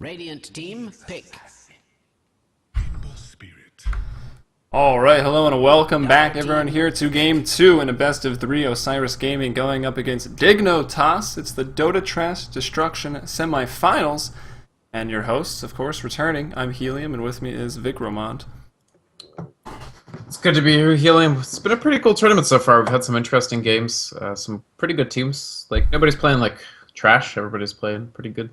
Radiant team, pick. Alright, hello and welcome back everyone here to Game 2 in a best of 3 Osiris Gaming going up against Dignotoss. It's the Dota Trash Destruction semifinals. And your hosts, of course, returning. I'm Helium and with me is Vic Romand. It's good to be here, Helium. It's been a pretty cool tournament so far. We've had some interesting games, some pretty good teams. Like, nobody's playing like trash, everybody's playing pretty good.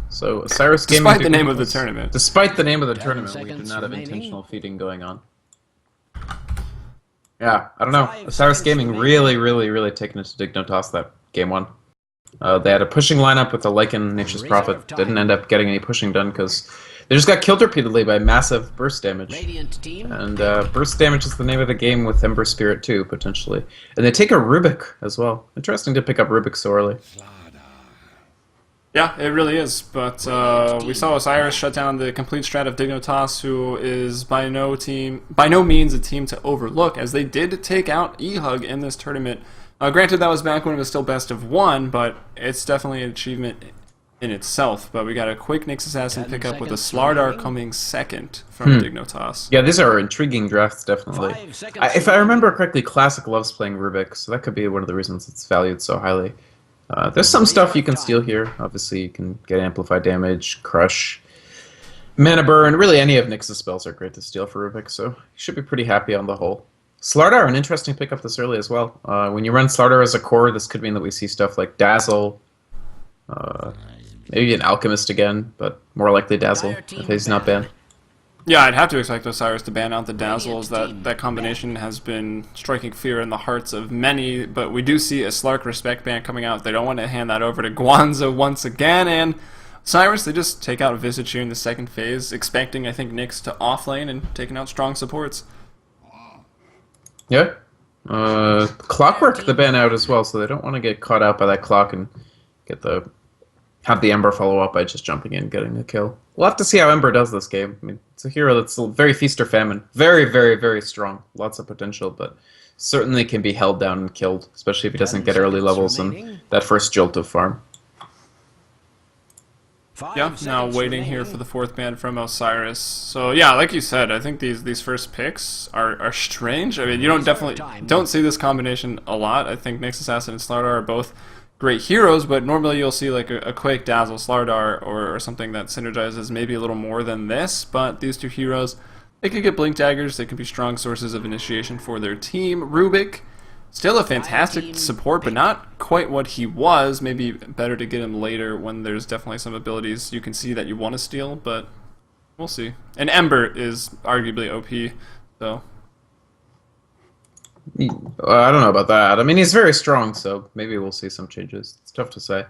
So, Osiris Gaming... Despite the name of the tournament. Despite the name of the tournament, we do not have intentional feeding going on. Yeah, I don't know. Osiris Gaming really taken it to Dignotoss that game one. They had a pushing lineup with the Lycan Nature's Prophet. Didn't end up getting any pushing done because they just got killed repeatedly by massive burst damage. And burst damage is the name of the game with Ember Spirit too, potentially. And they take a Rubik as well. Interesting to pick up Rubik so early. Yeah, it really is, but we saw Osiris shut down the complete strat of Dignotoss, who is by no means a team to overlook, as they did take out E-Hug in this tournament. Granted, that was back when it was still best of one, but it's definitely an achievement in itself. But we got a quick Nyx Assassin pickup with a Slardar coming second from Dignotoss. Yeah, these are intriguing drafts, definitely. If I remember correctly, Classic loves playing Rubik, so that could be one of the reasons it's valued so highly. There's some stuff you can steal here. Obviously, you can get Amplified Damage, Crush, Mana Burn. Really, any of Nyx's spells are great to steal for Rubik, so you should be pretty happy on the whole. Slardar, an interesting pickup this early as well. When you run Slardar as a core, this could mean that we see stuff like Dazzle, maybe an Alchemist again, but more likely Dazzle if he's not banned. Yeah, I'd have to expect Osiris to ban out the Dazzles. That combination has been striking fear in the hearts of many, but we do see a Slark Respect ban coming out. They don't want to hand that over to Guanza once again, and Osiris, they just take out Visage here in the second phase, expecting, I think, Nyx to offlane and taking out strong supports. Yeah. Clockwork the ban out as well, so they don't want to get caught out by that clock and have the Ember follow up by just jumping in and getting a kill. We'll have to see how Ember does this game. I mean, it's a hero that's very feast or famine. Very strong. Lots of potential, but certainly can be held down and killed, especially if he doesn't get early levels and that first jolt of farm. Yeah, now waiting here for the fourth ban from Osiris. So yeah, like you said, I think these first picks are strange. I mean, you don't see this combination a lot. I think Nyx Assassin and Slardar are both great heroes, but normally you'll see like a quick Dazzle Slardar or something that synergizes maybe a little more than this. But these two heroes, they can get Blink Daggers. They can be strong sources of initiation for their team. Rubik, still a fantastic support, but not quite what he was. Maybe better to get him later when there's definitely some abilities you can see that you want to steal, but we'll see. And Ember is arguably OP, so... I don't know about that. I mean, he's very strong, so maybe we'll see some changes. It's tough to say.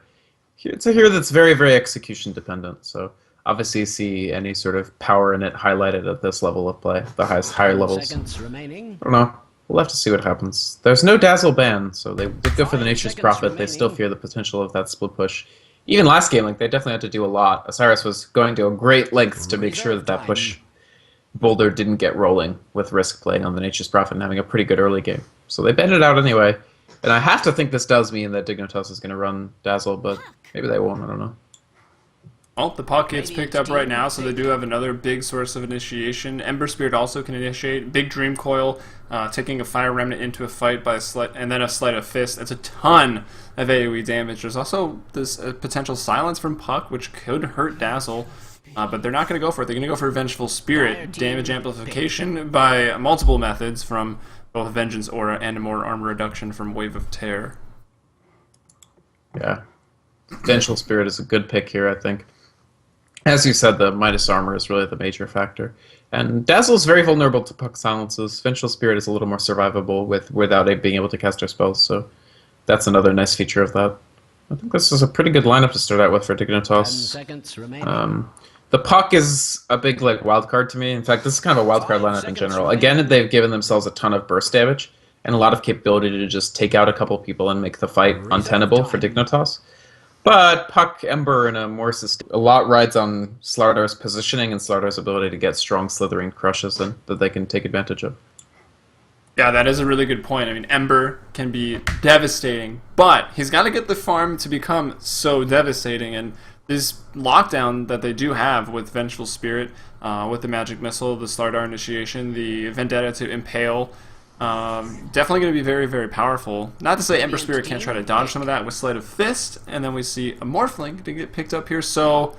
It's a hero that's very execution dependent, so obviously you see any sort of power in it highlighted at this level of play, the higher levels. I don't know. We'll have to see what happens. There's no Dazzle ban, so they did go for the Nature's Prophet. They still fear the potential of that split push. Even last game, like, they definitely had to do a lot. Osiris was going to great lengths to make sure that push boulder didn't get rolling with Risk playing on the Nature's Prophet and having a pretty good early game. So they banned it out anyway. And I have to think this does mean that Dignotoss is going to run Dazzle, but maybe they won't, I don't know. Well, the puck gets picked up right now, so they do have another big source of initiation. Ember Spirit also can initiate. Big Dream Coil, taking a Fire Remnant into a fight by a sleight, and then a Sleight of Fist. That's a ton of AoE damage. There's also this potential Silence from Puck, which could hurt Dazzle. But they're not going to go for it. They're going to go for Vengeful Spirit. Damage amplification by multiple methods from both Vengeance Aura and more armor reduction from Wave of Tear. Yeah. Vengeful Spirit is a good pick here, I think. As you said, the Midas armor is really the major factor. And Dazzle is very vulnerable to Puck silences. Vengeful Spirit is a little more survivable without it being able to cast her spells, so that's another nice feature of that. I think this is a pretty good lineup to start out with for Dignotoss. The Puck is a big wild card to me. In fact, this is kind of a wild card lineup in general. Again, they've given themselves a ton of burst damage and a lot of capability to just take out a couple people and make the fight untenable for Dignotoss. But Puck, Ember, and a lot rides on Slardar's positioning and Slardar's ability to get strong slithering crushes that they can take advantage of. Yeah, that is a really good point. I mean, Ember can be devastating, but he's got to get the farm to become so devastating. And this lockdown that they do have with Vengeful Spirit, with the Magic Missile, the Slardar Initiation, the Vendetta to Impale, definitely going to be very, very powerful. Not to say Ember Spirit can't try to dodge some of that with Sleight of Fist, and then we see a Morphling to get picked up here. So,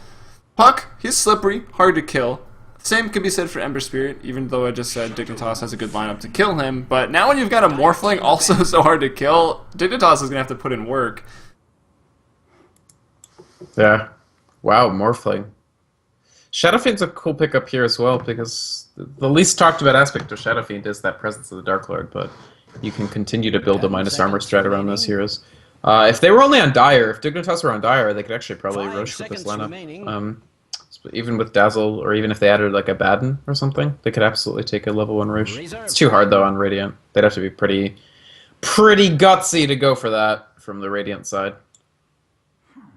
Puck, he's slippery, hard to kill. Same could be said for Ember Spirit, even though I just said Dignotoss has a good lineup to kill him. But now when you've got a Morphling also so hard to kill, Dignotoss is going to have to put in work. Yeah. Wow, Morphling. Shadow Fiend's a cool pickup here as well, because the least talked about aspect of Shadow Fiend is that presence of the Dark Lord, but you can continue to build a minus armor strat around those heroes. If they were only on Dire, if Dignotoss were on Dire, they could actually probably Roche with this lineup. Even with Dazzle, or even if they added like a Baden or something, they could absolutely take a level 1 Roche. It's too hard though on Radiant. They'd have to be pretty gutsy to go for that from the Radiant side.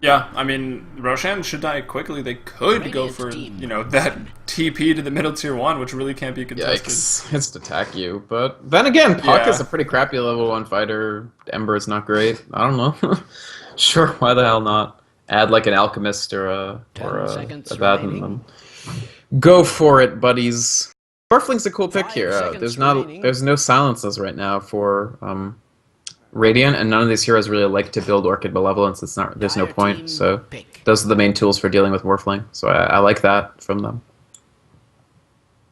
Yeah, I mean, Roshan should die quickly. They could go for, you know, that TP to the middle tier 1, which really can't be contested. Yikes, it's to attack you. But then again, Puck is a pretty crappy level 1 fighter. Ember is not great. I don't know. Sure, why the hell not? Add like an Alchemist or a Baden. Go for it, buddies. Morphling's a cool pick here. There's no silences right now for Radiant, and none of these heroes really like to build Orchid Malevolence. There's no point. So those are the main tools for dealing with Morphling. So I like that from them.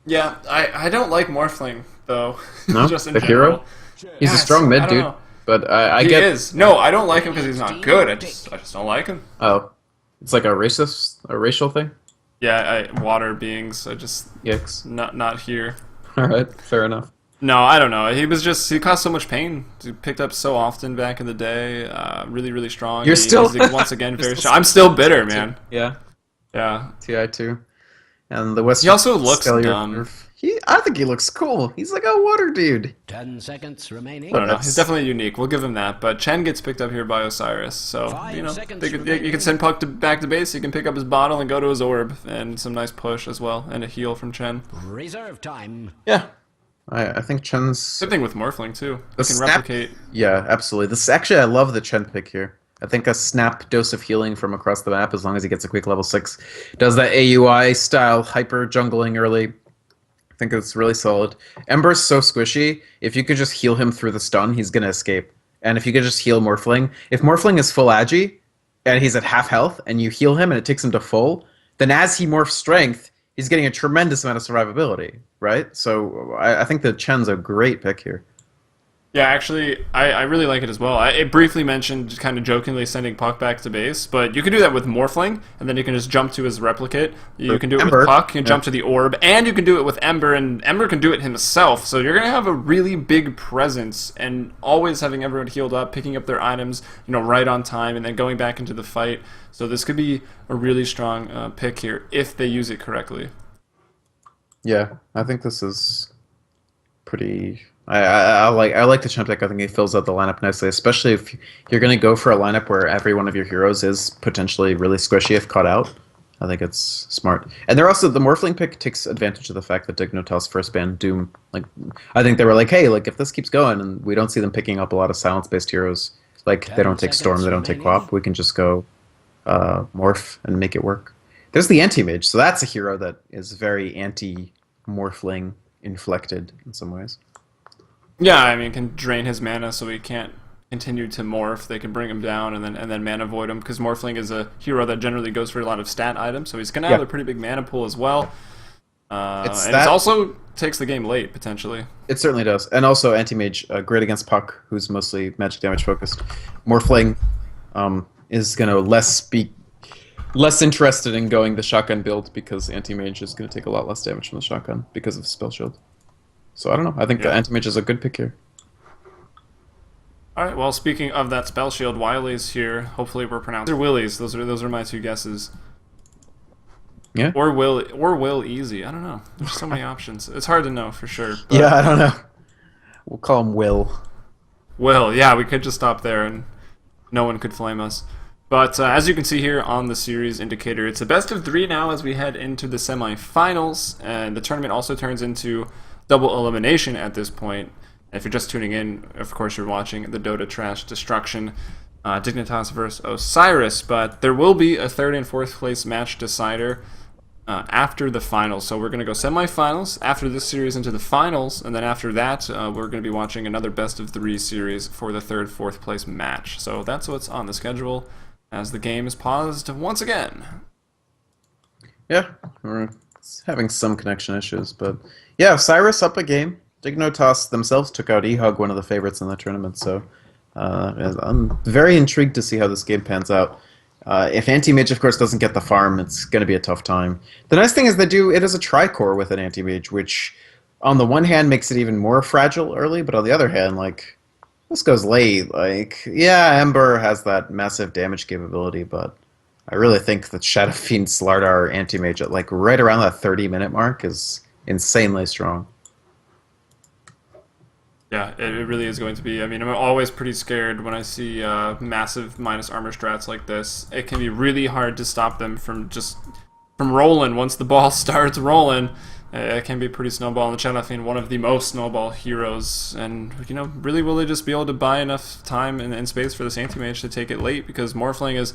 Yeah, I don't like Morphling though. No, just in the general. Hero. He's a strong mid dude. But I get... He is. No, I don't like him because he's not good. I just don't like him. Oh. It's like a racial thing? Yeah, water beings. I just... Yikes. Not here. Alright, fair enough. No, I don't know. He caused so much pain. He picked up so often back in the day. Really, really strong. He's once again very strong. I'm still bitter, man. Yeah. Yeah. TI2. And the West. He also looks dumb. I think he looks cool. He's like a water dude. 10 seconds remaining. I don't know. He's definitely unique. We'll give him that. But Chen gets picked up here by Osiris. So, you know, you can send Puck back to base. He can pick up his bottle and go to his orb. And some nice push as well. And a heal from Chen. Reserve time. Yeah. I think Chen's... Good thing with Morphling, too. He can replicate. Yeah, absolutely. Actually, I love the Chen pick here. I think a snap dose of healing from across the map, as long as he gets a quick level 6, does that AUI style hyper jungling early. I think it's really solid. Ember's so squishy. If you could just heal him through the stun, he's going to escape. And if you could just heal Morphling, if Morphling is full agi, and he's at half health, and you heal him and it takes him to full, then as he morphs strength, he's getting a tremendous amount of survivability, right? So I think that Chen's a great pick here. Yeah, actually, I really like it as well. I briefly mentioned, kind of jokingly, sending Puck back to base, but you can do that with Morphling, and then you can just jump to his replicate. You can do it with Puck, you can jump to the orb, and you can do it with Ember, and Ember can do it himself. So you're going to have a really big presence, and always having everyone healed up, picking up their items, you know, right on time, and then going back into the fight. So this could be a really strong pick here, if they use it correctly. Yeah, I think this is pretty... I like the Chen pick. I think he fills out the lineup nicely, especially if you're going to go for a lineup where every one of your heroes is potentially really squishy if caught out. I think it's smart. And they're also, the Morphling pick takes advantage of the fact that Dignotoss first banned Doom. Like, I think they were like, hey, like if this keeps going and we don't see them picking up a lot of silence-based heroes, like they don't take Storm, they don't take Quap, we can just go Morph and make it work. There's the Anti-Mage, so that's a hero that is very anti-Morphling inflected in some ways. Yeah, I mean, can drain his mana so he can't continue to morph. They can bring him down and then mana void him, because Morphling is a hero that generally goes for a lot of stat items, so he's going to have a pretty big mana pool as well. It also takes the game late, potentially. It certainly does. And also Anti-Mage, great against Puck, who's mostly magic damage focused. Morphling is going to less interested in going the shotgun build, because Anti-Mage is going to take a lot less damage from the shotgun because of Spell Shield. So I don't know. I think the Anti-Mage is a good pick here. Alright, well, speaking of that Spell Shield, Wily's here. Hopefully we're pronouncing... Those are Willies. Those are my two guesses. Yeah. Or Will Easy. I don't know. There's so many options. It's hard to know for sure. But yeah, I don't know. We'll call him Will. Will, yeah, we could just stop there and no one could flame us. But as you can see here on the series indicator, it's a best of 3 now as we head into the semifinals, and the tournament also turns into double elimination at this point. If you're just tuning in, of course you're watching the Dota Trash Destruction Dignotoss versus Osiris, but there will be a 3rd and 4th place match decider after the finals. So we're going to go semifinals, after this series into the finals, and then after that we're going to be watching another best of 3 series for the 3rd, 4th place match. So that's what's on the schedule as the game is paused once again. Yeah, we're having some connection issues, but yeah, Osiris up a game. Dignotoss themselves took out E-Hug, one of the favorites in the tournament, so I'm very intrigued to see how this game pans out. If Anti-Mage, of course, doesn't get the farm, it's going to be a tough time. The nice thing is it is a tri-core with an Anti-Mage, which on the one hand makes it even more fragile early, but on the other hand, like, this goes late. Like, yeah, Ember has that massive damage capability, but I really think that Shadow Fiend Slardar Anti-Mage at like right around that 30-minute mark is insanely strong. Yeah, it really is going to be. I mean, I'm always pretty scared when I see massive minus armor strats like this. It can be really hard to stop them from rolling. Once the ball starts rolling, it can be pretty snowball. And the Shadow Fiend, one of the most snowball heroes. And, you know, really will they just be able to buy enough time and space for this Anti-Mage to take it late? Because Morphling is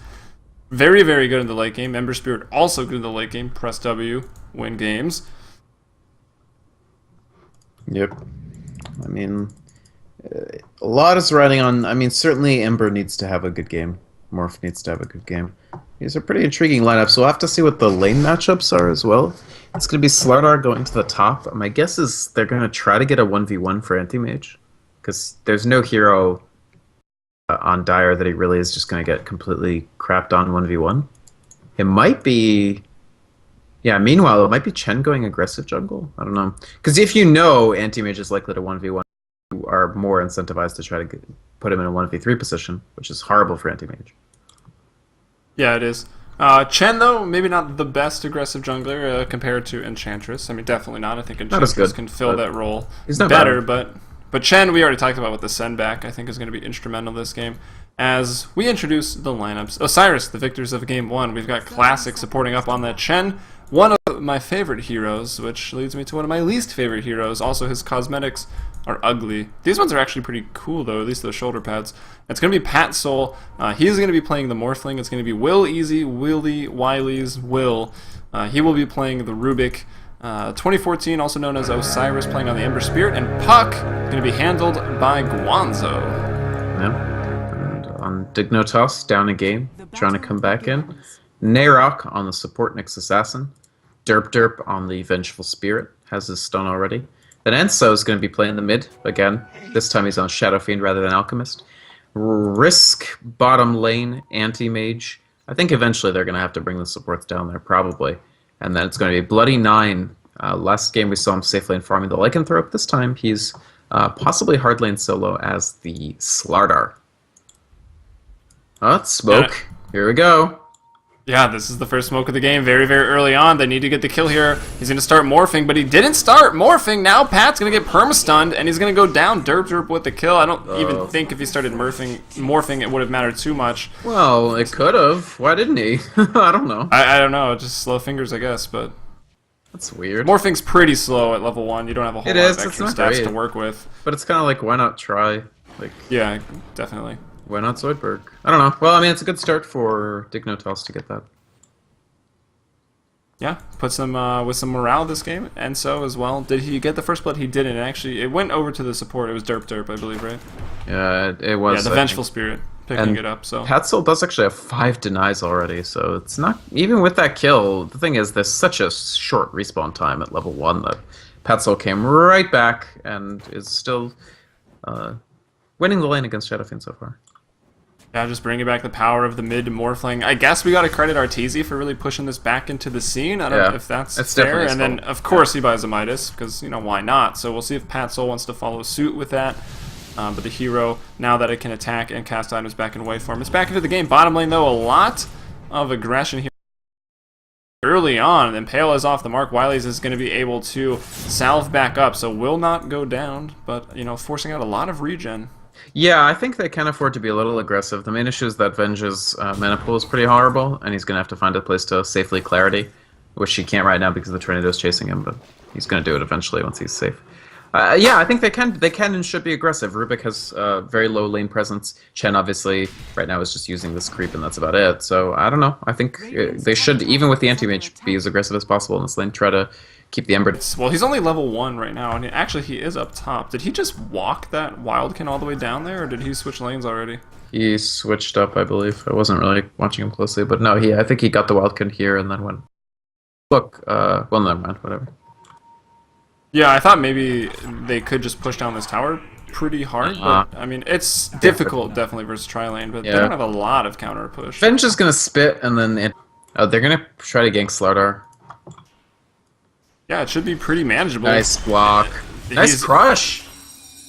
very, very good in the late game. Ember Spirit also good in the late game. Press W, win games. Yep. I mean, a lot is riding on... I mean, certainly Ember needs to have a good game. Morph needs to have a good game. These are pretty intriguing lineups. We'll have to see what the lane matchups are as well. It's going to be Slardar going to the top. My guess is they're going to try to get a 1v1 for Anti-Mage, because there's no hero on Dire that he really is just going to get completely crapped on 1v1. It might be... Yeah, meanwhile, it might be Chen going aggressive jungle. I don't know. Because if you know Anti-Mage is likely to 1v1, you are more incentivized to try to put him in a 1v3 position, which is horrible for Anti-Mage. Yeah, it is. Chen, though, maybe not the best aggressive jungler compared to Enchantress. I mean, definitely not. I think Enchantress can fill that role better, but Chen, we already talked about with the send back, I think is going to be instrumental this game. As we introduce the lineups. Osiris, the victors of Game 1. We've got Classic supporting up on that Chen. One of my favorite heroes, which leads me to one of my least favorite heroes. Also, his cosmetics are ugly. These ones are actually pretty cool, though, at least the shoulder pads. It's going to be Pat Soul. He's going to be playing the Morphling. It's going to be Will Easy, Willy, Wily's Will. He will be playing the Rubik. 2014, also known as Osiris, playing on the Ember Spirit. And Puck is going to be handled by Guanzo. Yeah. And on Dignotoss, down a game, trying to come back in. Nayrok on the support Nyx Assassin. Derp on the Vengeful Spirit, has his stun already. Then Enso is going to be playing the mid again. This time he's on Shadow Fiend rather than Alchemist. Risk bottom lane, Anti-Mage. I think eventually they're going to have to bring the supports down there, probably. And then it's going to be Bloody 9. Last game we saw him safe lane farming the Lycanthrope. This time he's possibly hard lane solo as the Slardar. Oh, it's smoke. Here we go. Yeah, this is the first smoke of the game. Very, very early on. They need to get the kill here. He's going to start morphing, but he didn't start morphing. Now Pat's going to get perma-stunned, and he's going to go down derp with the kill. I don't even think if he started morphing, it would have mattered too much. Well, it could have. Why didn't he? I don't know. I don't know. Just slow fingers, I guess, but... That's weird. Morphing's pretty slow at level 1. You don't have a whole lot of extra stats great to work with. But it's kind of like, why not try? Like, yeah, definitely. Why not Zoidberg? I don't know. Well, I mean, it's a good start for Dignotoss to get that. Yeah, puts him with some morale this game. And so as well. Did he get the first blood? He didn't. Actually, it went over to the support. It was derp, I believe, right? Yeah, it was. Yeah, the Vengeful Spirit picking it up. So Patsoul does actually have 5 denies already, so it's not... Even with that kill, the thing is, there's such a short respawn time at level 1 that Patsoul came right back and is still winning the lane against Shadowfiend so far. Yeah, just bringing back the power of the mid Morphling. I guess we got to credit Arteezy for really pushing this back into the scene. I don't know if that's fair. And then, of course, he buys a Midas, because, you know, why not? So we'll see if Patsoul wants to follow suit with that. But the hero, now that it can attack and cast items back in wave form, it's back into the game. Bottom lane, though, a lot of aggression here early on. And then Pale is off the mark. Wily's is going to be able to salve back up, so will not go down, but, you know, forcing out a lot of regen. Yeah, I think they can afford to be a little aggressive. The main issue is that Venge's mana pool is pretty horrible, and he's going to have to find a place to safely Clarity, which he can't right now because the Tornado's chasing him, but he's going to do it eventually once he's safe. Yeah, I think they can. They can and should be aggressive. Rubik has very low lane presence. Chen obviously right now is just using this creep, and that's about it. So I don't know. I think they should, even with the anti-mage, be as aggressive as possible in this lane. Try to keep the Ember. Well, he's only level 1 right now, and actually he is up top. Did he just walk that Wildkin all the way down there, or did he switch lanes already? He switched up, I believe. I wasn't really watching him closely, but no, I think he got the Wildkin here and then went. Look, well, never mind. Whatever. Yeah, I thought maybe they could just push down this tower pretty hard, but I mean, it's difficult definitely versus tri-lane, but they don't have a lot of counter push. Venge is gonna spit, and then they're gonna try to gank Slardar. Yeah, it should be pretty manageable. Nice block. Nice crush.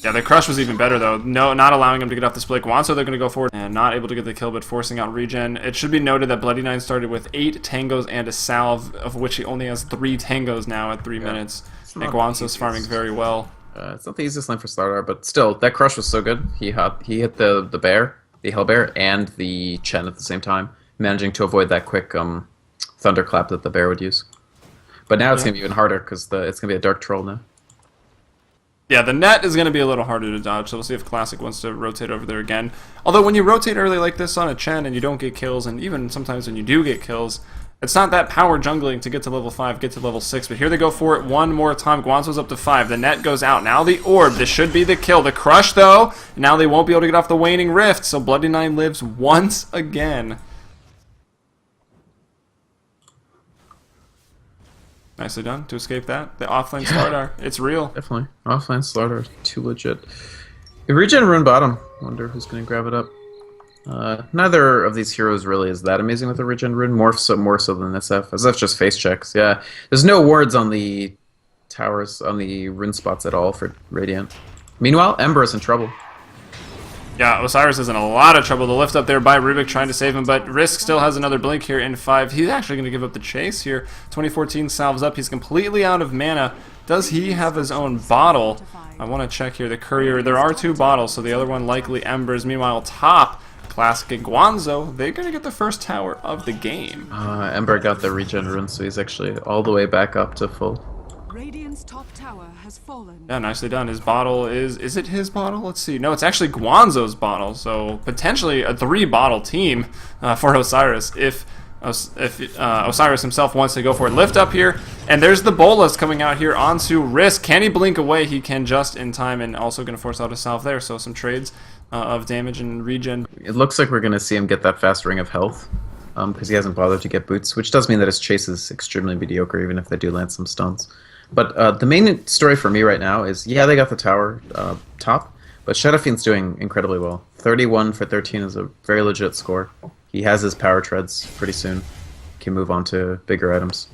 Yeah, the crush was even better though. No, not allowing him to get off the split. Guanzo, they're going to go forward and not able to get the kill, but forcing out regen. It should be noted that Bloody Nine started with 8 tangos and a salve, of which he only has 3 tangos now at 3 minutes. And Guanzo's farming very well. It's not the easiest lane for Slardar, but still, that crush was so good. He hit the bear, the hell bear, and the Chen at the same time, managing to avoid that quick thunderclap that the bear would use. But now it's going to be even harder because it's going to be a dark troll now. Yeah, the net is going to be a little harder to dodge, so we'll see if Classic wants to rotate over there again. Although when you rotate early like this on a Chen and you don't get kills, and even sometimes when you do get kills, it's not that power jungling to get to level 5, get to level 6, but here they go for it one more time. Guanzo's up to 5, the net goes out. Now the orb, this should be the kill. The crush though, now they won't be able to get off the waning rift, so Bloody Nine lives once again. Nicely done to escape that. The offlane Slardar, it's real. Definitely. Offlane Slardar, too legit. If regen rune bottom, wonder who's going to grab it up. Neither of these heroes really is that amazing with the regen rune, more so than SF. SF just face checks, yeah. There's no wards on the towers, on the rune spots at all for Radiant. Meanwhile, Ember is in trouble. Yeah, Osiris is in a lot of trouble. The lift up there by Rubik trying to save him, but Risk still has another blink here in 5. He's actually going to give up the chase here. 2014 salves up. He's completely out of mana. Does he have his own bottle? I want to check here. The Courier, there are 2 bottles, so the other one likely Embers. Meanwhile, top, Classic and Guanzo, they're going to get the first tower of the game. Ember got the regen rune, so he's actually all the way back up to full. Radiant's top tower has fallen. Yeah, nicely done. His bottle is it his bottle? Let's see. No, it's actually Guanzo's bottle. So potentially a 3-bottle team for Osiris if Osiris himself wants to go for it. Lift up here, and there's the Bolas coming out here onto Risk. Can he blink away? He can just in time, and also going to force out a salve there. So some trades of damage and regen. It looks like we're going to see him get that fast ring of health because he hasn't bothered to get boots, which does mean that his chase is extremely mediocre, even if they do land some stuns. But the main story for me right now is, yeah, they got the tower top, but Shadowfiend's doing incredibly well. 31 for 13 is a very legit score. He has his power treads pretty soon. Can move on to bigger items.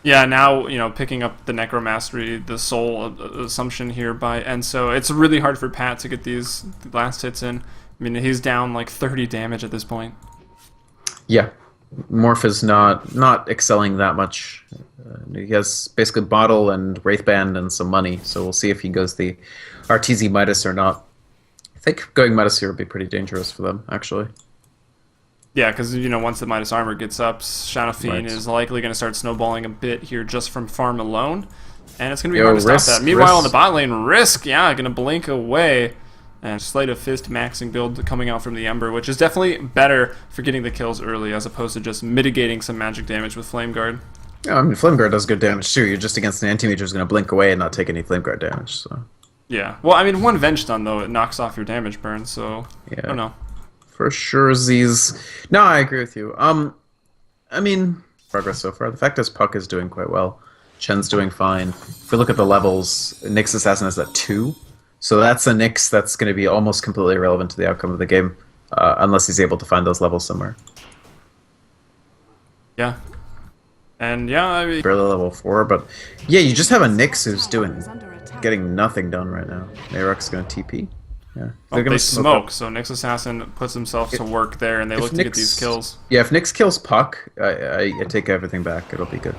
Yeah, now, you know, picking up the Necromastery, the Soul Assumption here by Enso. It's really hard for Pat to get these last hits in. I mean, he's down like 30 damage at this point. Yeah. Morph is not excelling that much. He has basically Bottle and Wraithband and some money, so we'll see if he goes the RTZ Midas or not. I think going Midas here would be pretty dangerous for them, actually. Yeah, because, you know, once the Midas armor gets up, Shadowfiend is likely going to start snowballing a bit here just from farm alone, and it's going to be hard to stop that. Meanwhile, on the bot lane, Risk, yeah, going to blink away. And Slate of Fist maxing build coming out from the Ember, which is definitely better for getting the kills early as opposed to just mitigating some magic damage with Flame Guard. Yeah, I mean, Flame Guard does good damage too. You're just against an anti-mage who's going to blink away and not take any Flame Guard damage. So. Yeah. Well, I mean, one Venge stun, though, it knocks off your damage burn, so yeah. I don't know. For sure, Z's. No, I agree with you. I mean, progress so far. The fact is Puck is doing quite well. Chen's doing fine. If we look at the levels, Nyx Assassin is at 2. So that's a Nyx that's going to be almost completely irrelevant to the outcome of the game, unless he's able to find those levels somewhere. Yeah. And yeah, I mean... barely level 4, but yeah, you just have a Nyx who's getting nothing done right now. Mayrok's going to TP. Yeah. Well, they smoke, so Nyx Assassin puts himself to work there, and they look to get these kills. Yeah, if Nyx kills Puck, I take everything back. It'll be good.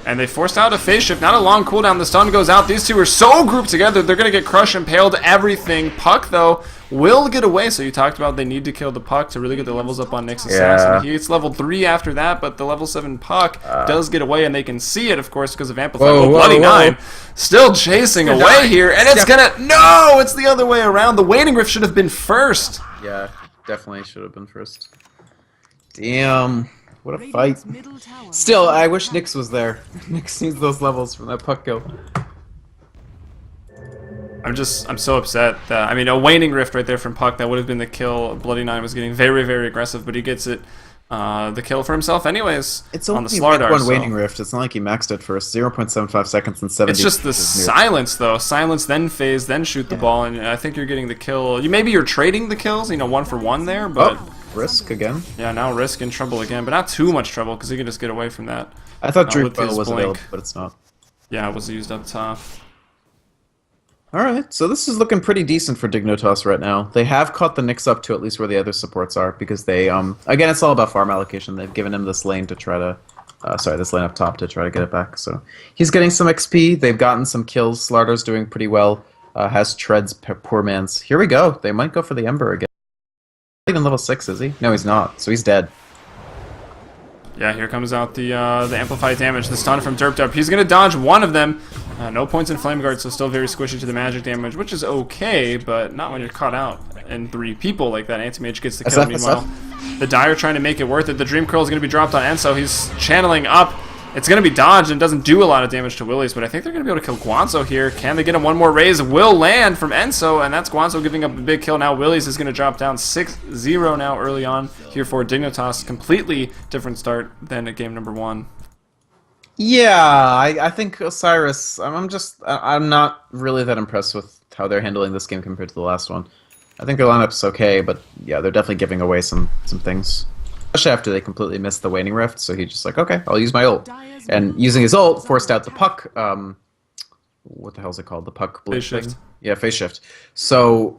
And they forced out a phase shift, not a long cooldown. The stun goes out. These two are so grouped together, they're going to get crushed, impaled, everything. Puck, though, will get away. So you talked about they need to kill the Puck to really get the levels up on Nyx Yeah. Assassin. He gets level 3 after that, but the level 7 Puck does get away, and they can see it, of course, because of Amplify. Whoa, whoa, Bloody whoa. 9 still chasing away here, and it's gonna... No! It's the other way around. The Waning Rift should have been first. Yeah, definitely should have been first. Damn. What a fight. Radiant's middle tower Still, I wish Nyx was there. Nyx needs those levels from that Puck kill. I'm so upset that, I mean, a Waning Rift right there from Puck, that would have been the kill. Bloody 9 was getting very, very aggressive, but he gets it, the kill for himself anyways, It's on only the Slardar. one So. Waning Rift. It's not like he maxed it first. 0.75 seconds and 70. It's just the silence, though. Silence, then phase, then shoot the ball, and I think you're getting the kill. Maybe you're trading the kills, 1 for 1 there, but... Oh, Risk again. Yeah, now Risk in trouble again, but not too much trouble, because he can just get away from that. I thought Dream with his was blink. available, but it's not. Yeah, it was used up top. Alright, so this is looking pretty decent for Dignotoss right now. They have caught the Nyx up to at least where the other supports are, because they, again, it's all about farm allocation. They've given him this lane to try to, this lane up top to try to get it back. So he's getting some XP, they've gotten some kills, Slardar's doing pretty well, has treads, poor man's. Here we go, they might go for the Ember again. Not even level 6, is he? No, he's not, so he's dead. Yeah, here comes out the amplified damage, the stun from Derped. He's going to dodge one of them. No points in Flame Guard, so still very squishy to the magic damage, which is okay, but not when you're caught out. And 3 people like that. Anti-Mage gets the kill. SF. Meanwhile, the Dire trying to make it worth it. The Dream Curl is going to be dropped on Enso. He's channeling up. It's going to be dodged and doesn't do a lot of damage to Willies, but I think they're going to be able to kill Guanzo here. Can they get him one more raise? Will land from Enso, and that's Guanzo giving up a big kill. Now Willies is going to drop down 6-0 now early on here for Dignotoss. Completely different start than at game number 1. Yeah, I think Osiris, I'm not really that impressed with how they're handling this game compared to the last one. I think their lineup's okay, but yeah, they're definitely giving away some things. Especially after they completely missed the Waning Rift, so he's just like, okay, I'll use my ult. And using his ult, forced out the Puck, what the hell is it called? The Puck blade Phase shift. thing? Yeah, phase shift. So,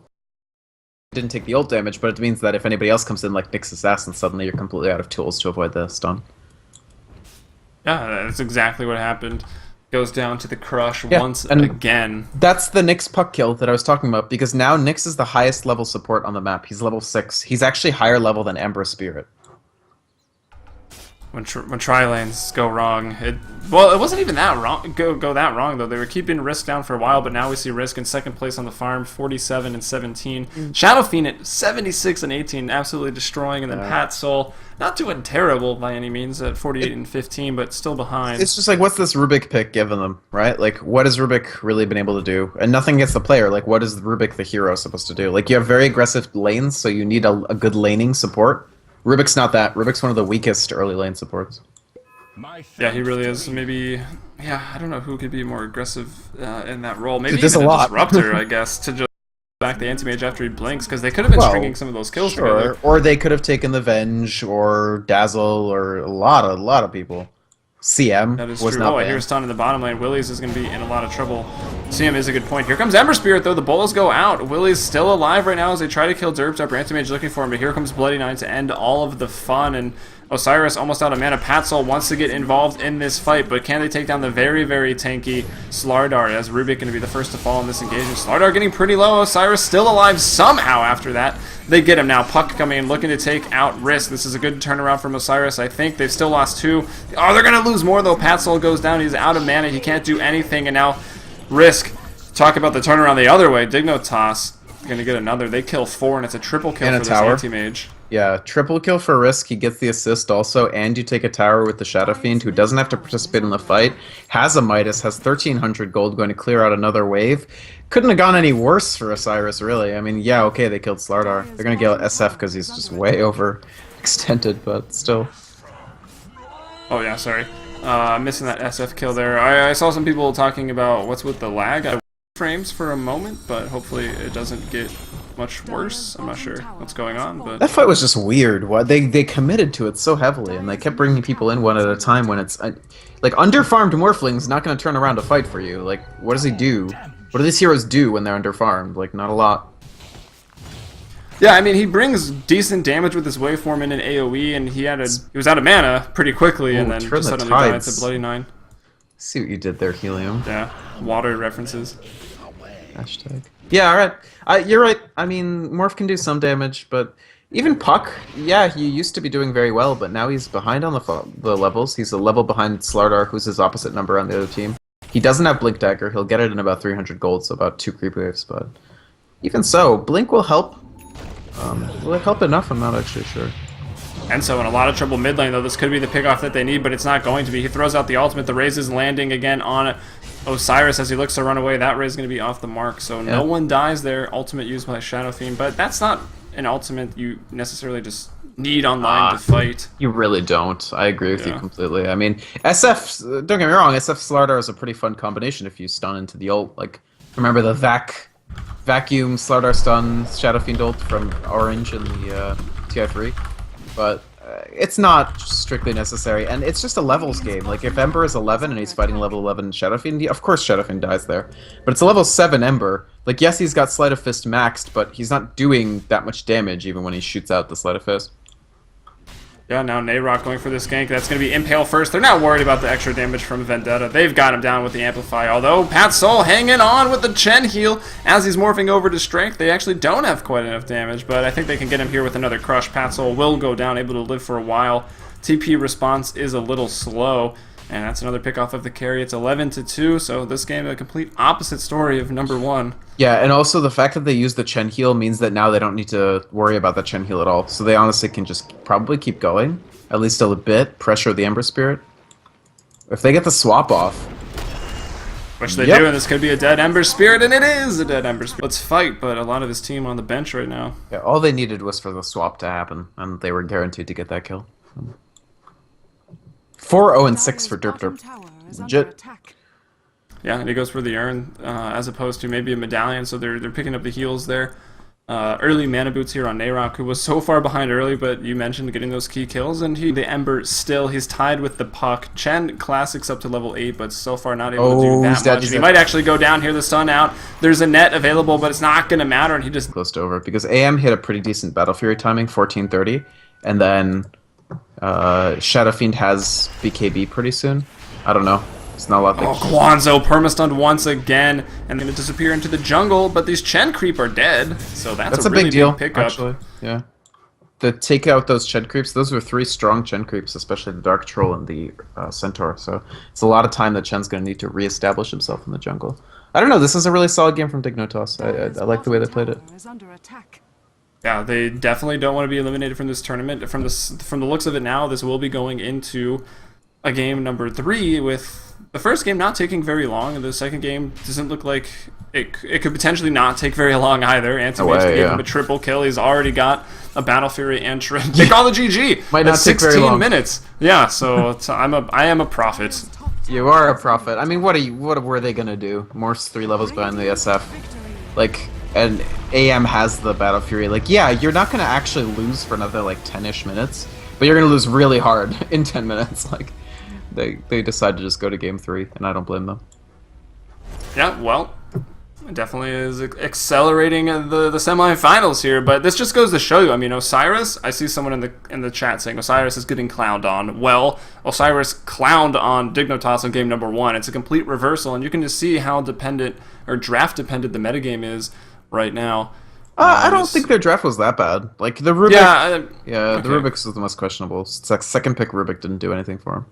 didn't take the ult damage, but it means that if anybody else comes in like Nyx Assassin, suddenly you're completely out of tools to avoid the stun. Yeah, that's exactly what happened. Goes down to the crush Yeah, once and again. That's the Nyx Puck kill that I was talking about, because now Nyx is the highest level support on the map. He's level 6. He's actually higher level than Ember Spirit. When tri-lanes go wrong, it wasn't even that wrong. Go that wrong though. They were keeping Risk down for a while, but now we see Risk in second place on the farm, 47 and 17. Shadow Fiend at 76 and 18, absolutely destroying, and then Pat Soul not doing terrible by any means at 48 and 15, but still behind. It's just like, what's this Rubik pick given them, right? Like, what has Rubik really been able to do? And nothing against the player. Like, what is Rubik the hero supposed to do? Like, you have very aggressive lanes, so you need a good laning support. Rubik's not that. Rubik's one of the weakest early lane supports. Yeah, he really is. Maybe, yeah, I don't know who could be more aggressive in that role. Maybe There's even a a lot. Disruptor, I guess, to just back the Anti-Mage after he blinks, because they could have been stringing some of those kills together. Or they could have taken the Venge, or Dazzle, or a lot of people. CM That is was true. not Oh, bad. here's stun in the bottom lane. Willies is going to be in a lot of trouble. CM is a good point. Here comes Ember Spirit, though. The bullets go out. Willies still alive right now as they try to kill Derped Up. Anti-Mage looking for him, but here comes Bloody 9 to end all of the fun. And Osiris almost out of mana. Patsol wants to get involved in this fight, but can they take down the very, very tanky Slardar? As Rubik going to be the first to fall in this engagement. Slardar getting pretty low. Osiris still alive somehow after that. They get him now. Puck coming in, looking to take out Risk. This is a good turnaround from Osiris, I think. They've still lost 2. Oh, they're going to lose more, though. Patsol goes down. He's out of mana. He can't do anything. And now Risk. Talk about the turnaround the other way. Dignotoss going to get another. They kill 4, and it's a triple kill And a for this tower. Anti-Mage. Yeah, triple kill for Risk. He gets the assist also, and you take a tower with the Shadow Fiend, who doesn't have to participate in the fight. Has a Midas, has 1,300 gold, going to clear out another wave. Couldn't have gone any worse for Osiris, really. I mean, yeah, okay, they killed Slardar. They're going to get SF because he's just way overextended, but still. Oh, yeah, sorry. Missing that SF kill there. I saw some people talking about what's with the lag. I frames for a moment, but hopefully it doesn't get much worse. I'm not sure what's going on, but That fight was just weird. They committed to it so heavily, and they kept bringing people in one at a time when it's... like, underfarmed Morphling's not going to turn around to fight for you. Like, what does he do? What do these heroes do when they're underfarmed? Like, not a lot. yeah, I mean, he brings decent damage with his waveform in an AoE, and he was out of mana pretty quickly, and then turn just the suddenly died tides. to Bloody 9. See what you did there, Helium. Yeah, water references. Hashtag. Yeah, alright. You're right. I mean, Morph can do some damage, but even Puck, yeah, he used to be doing very well, but now he's behind on the levels. He's a level behind Slardar, who's his opposite number on the other team. He doesn't have Blink Dagger. He'll get it in about 300 gold, so about 2 creep waves, but even so, Blink will help. Will it help enough? I'm not actually sure. And so in a lot of trouble mid lane, though. This could be the pickoff that they need, but it's not going to be. He throws out the ultimate. The raise is landing again on Osiris as he looks to run away. That raise is going to be off the mark, so no one dies there. Ultimate used by Shadow Fiend, but that's not an ultimate you necessarily just need online to fight. You really don't. I agree with you completely. I mean, SF, don't get me wrong, SF Slardar is a pretty fun combination if you stun into the ult. Like, remember the Vacuum Slardar stun Shadow Fiend ult from Orange in the TI3? But it's not strictly necessary, and it's just a levels game. Like, if Ember is 11 and he's fighting level 11 Shadow Fiend, of course Shadow Fiend dies there. But it's a level 7 Ember. Like, yes, he's got Sleight of Fist maxed, but he's not doing that much damage even when he shoots out the Sleight of Fist. Yeah, now Nayrok going for this gank. That's going to be Impale first. They're not worried about the extra damage from Vendetta. They've got him down with the Amplify. Although Pat Soul hanging on with the Chen heal as he's morphing over to Strength. They actually don't have quite enough damage, but I think they can get him here with another Crush. Pat Soul will go down, able to live for a while. TP response is a little slow, and that's another pick off of the carry. It's 11-2, so this game a complete opposite story of number 1. Yeah, and also the fact that they use the Chen heal means that now they don't need to worry about the Chen heal at all. So they honestly can just probably keep going, at least a bit, pressure the Ember Spirit. If they get the swap off... Which they do, and this could be a dead Ember Spirit, and it is a dead Ember Spirit. Let's fight, but a lot of his team on the bench right now. Yeah, all they needed was for the swap to happen, and they were guaranteed to get that kill. 4-0-6 for Derp Derp. Legit. Yeah, and he goes for the urn as opposed to maybe a medallion, so they're picking up the heals there. Early mana boots here on Nayrok, who was so far behind early, but you mentioned getting those key kills, and the Ember still, he's tied with the Puck. Chen classics up to level 8, but so far not able to do that much. He might actually go down here, the stun out. There's a net available, but it's not going to matter, and he just... Close to over, because AM hit a pretty decent Battle Fury timing, 14:30, and then Shadow Fiend has BKB pretty soon. I don't know. It's not a lot. Kwanzaa permastunned once again, and going to disappear into the jungle. But these Chen creep are dead, so that's a really big deal. Pickup. Actually, yeah. To take out those Chen creeps, those were 3 strong Chen creeps, especially the Dark Troll and the Centaur. So it's a lot of time that Chen's going to need to reestablish himself in the jungle. I don't know. This is a really solid game from Dignotoss. I like the way they played it. Yeah, they definitely don't want to be eliminated from this tournament. From the looks of it now, this will be going into a game number 3 with the first game not taking very long, and the second game doesn't look like it could potentially not take very long either. Anti-Mage gave him a triple kill. He's already got a Battle Fury and They call the GG. Might not take very long. 16 minutes. Yeah, so I am a prophet. You are a prophet. I mean, what were they gonna do? Morph's 3 levels behind the SF. Like, and AM has the Battle Fury. Like, yeah, you're not gonna actually lose for another like 10-ish minutes, but you're gonna lose really hard in 10 minutes. Like, they decide to just go to game 3, and I don't blame them. Yeah, well, it definitely is accelerating the semifinals here, but this just goes to show you. I mean, Osiris, I see someone in the chat saying Osiris is getting clowned on. Well, Osiris clowned on Dignotoss in game number 1. It's a complete reversal, and you can just see how dependent or draft dependent the metagame is right now. I don't think their draft was that bad. Like the Rubik, the Rubik's was the most questionable. It's like second pick Rubik didn't do anything for him.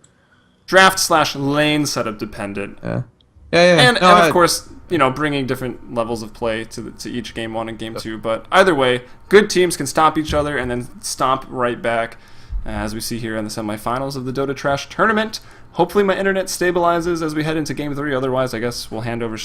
Draft/lane setup dependent. Yeah. And of course, you know, bringing different levels of play to each game 1 and game 2. But either way, good teams can stop each other and then stomp right back, as we see here in the semifinals of the Dota Trash tournament. Hopefully my internet stabilizes as we head into game 3. Otherwise, I guess we'll hand over